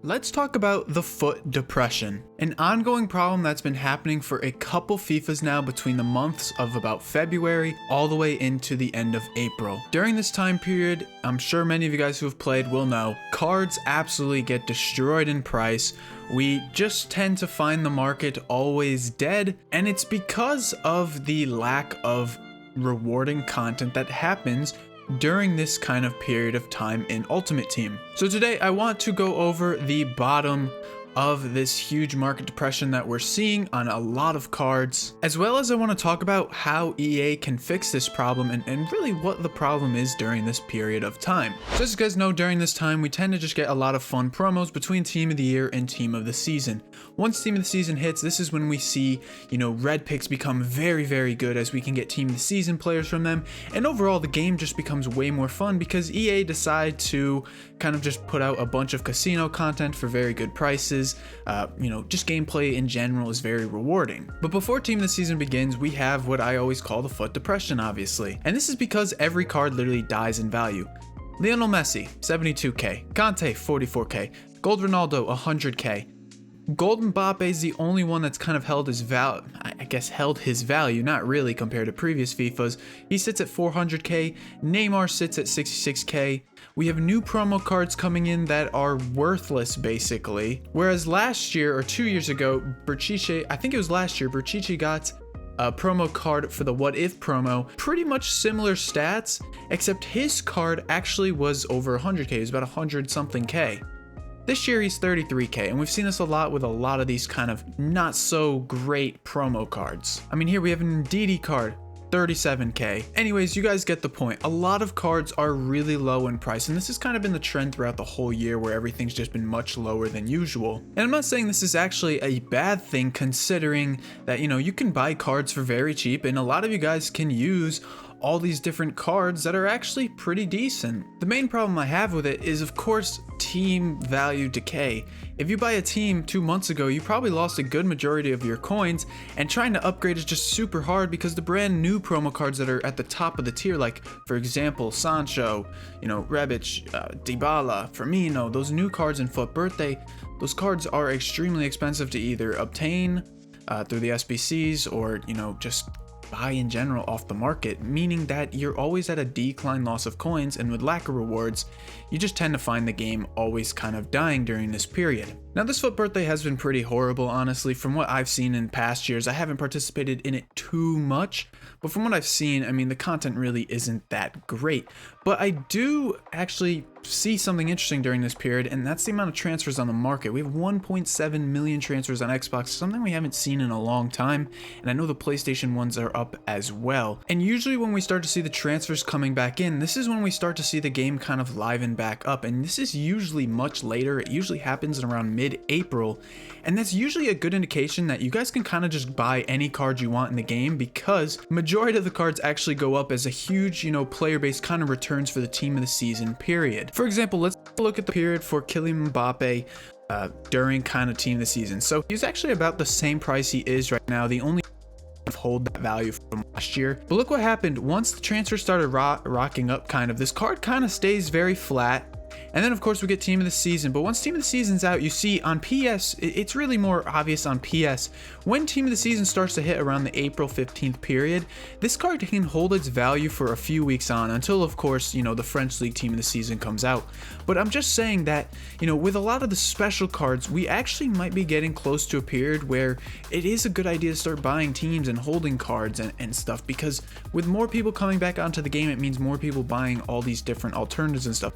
Let's talk about the FUT Depression, an ongoing problem that's been happening for a couple FIFAs now between the months of about February all the way into the end of April. During this time period, I'm sure many of you guys who have played will know, cards absolutely get destroyed in price. We just tend to find the market always dead, and it's because of the lack of rewarding content that happens during this kind of period of time in Ultimate Team. So today I want to go over the bottom of this huge market depression that we're seeing on a lot of cards, as well as I want to talk about how EA can fix this problem and really what the problem is during this period of time. So as you guys know, during this time we tend to just get a lot of fun promos between Team of the Year and Team of the Season. Once Team of the Season hits, this is when we see, red picks become very good as we can get Team of the Season players from them, and overall the game just becomes way more fun because EA decide to kind of just put out a bunch of casino content for very good prices. Just gameplay in general is very rewarding. But before Team of the Season begins, we have what I always call the FUT Depression, obviously. And this is because every card literally dies in value. Lionel Messi, 72k. Conte, 44k. Gold Ronaldo, 100k. Gold Mbappe is the only one that's kind of held his value, not really compared to previous FIFAs. He sits at 400k, Neymar sits at 66k. We have new promo cards coming in that are worthless basically. Whereas last year or 2 years ago, Berchiche got a promo card for the What If promo, pretty much similar stats, except his card actually was over 100k, it was about 100 something k. This year he's 33k, and we've seen this a lot with a lot of these kind of not so great promo cards. I mean, here we have an Ndidi card, 37k. Anyways, you guys get the point. A lot of cards are really low in price, and this has kind of been the trend throughout the whole year where everything's just been much lower than usual. And I'm not saying this is actually a bad thing considering that, you can buy cards for very cheap, and a lot of you guys can use all these different cards that are actually pretty decent. The main problem I have with it is, of course, team value decay. If you buy a team 2 months ago, you probably lost a good majority of your coins, and trying to upgrade is just super hard because the brand new promo cards that are at the top of the tier, like for example Sancho, Rebic, Dybala, Firmino, those new cards in FUT Birthday, those cards are extremely expensive to either obtain through the SBCs or just buy in general off the market, meaning that you're always at a decline loss of coins, and with lack of rewards, you just tend to find the game always kind of dying during this period. Now this FUT Birthday has been pretty horrible, honestly. From what I've seen in past years, I haven't participated in it too much, but from what I've seen, I mean, the content really isn't that great. But I do actually see something interesting during this period, and that's the amount of transfers on the market. We have 1.7 million transfers on Xbox, something we haven't seen in a long time, and I know the PlayStation ones are up as well. And usually when we start to see the transfers coming back in, this is when we start to see the game kind of liven back up, and this is usually much later. It usually happens in around mid-April, and that's usually a good indication that you guys can kind of just buy any card you want in the game, because majority of the cards actually go up as a huge, player base kind of returns for the Team of the Season period. For example, let's look at the period for Kylian Mbappe during kind of Team of the Season. So he's actually about the same price he is right now. The only hold that value from last year. But look what happened once the transfer started rocking up this card kind of stays very flat. And then of course we get Team of the Season, but once Team of the Season's out, you see on PS, it's really more obvious on PS. When Team of the Season starts to hit around the April 15th period, this card can hold its value for a few weeks on until of course, the French League Team of the Season comes out. But I'm just saying that, with a lot of the special cards, we actually might be getting close to a period where it is a good idea to start buying teams and holding cards and stuff, because with more people coming back onto the game, it means more people buying all these different alternatives and stuff.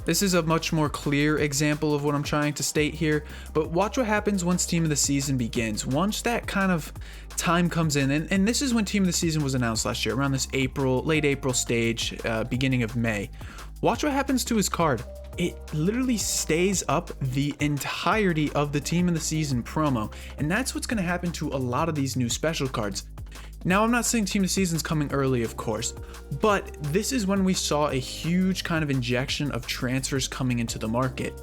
This is a much more clear example of what I'm trying to state here, but watch what happens once Team of the Season begins. Once that kind of time comes in, and this is when Team of the Season was announced last year, around this late April stage, beginning of May. Watch what happens to his card. It literally stays up the entirety of the Team of the Season promo, and that's what's going to happen to a lot of these new special cards. Now, I'm not saying Team of the Season's coming early, of course, but this is when we saw a huge kind of injection of transfers coming into the market.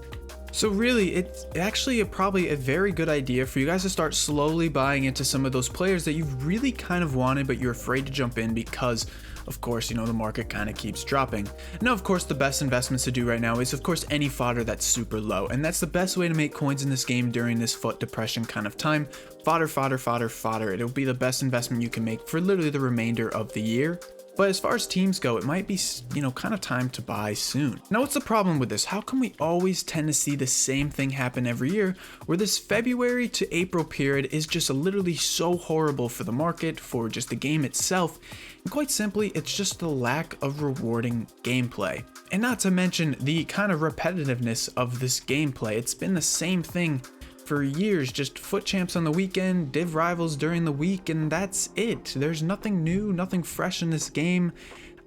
So really, it's actually probably a very good idea for you guys to start slowly buying into some of those players that you've really kind of wanted, but you're afraid to jump in because of course, you know, the market kind of keeps dropping. Now, of course, the best investments to do right now is, of course, any fodder that's super low. And that's the best way to make coins in this game during this FUT depression kind of time. Fodder, fodder, fodder, fodder. It'll be the best investment you can make for literally the remainder of the year. But as far as teams go, it might be, you know, kind of time to buy soon. Now, what's the problem with this? How come we always tend to see the same thing happen every year, where this February to April period is just literally so horrible for the market, for just the game itself, and quite simply, it's just the lack of rewarding gameplay. And not to mention the kind of repetitiveness of this gameplay. It's been the same thing for years, just FUT champs on the weekend, div rivals during the week, and that's it. There's nothing new, nothing fresh in this game.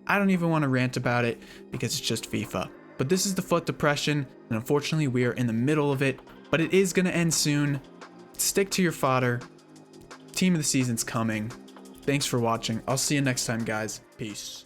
I don't even want to rant about it because it's just FIFA. But this is the FUT depression, and unfortunately we are in the middle of it, but it is going to end soon. Stick to your fodder. Team of the season's coming. Thanks for watching. I'll see you next time, guys. Peace.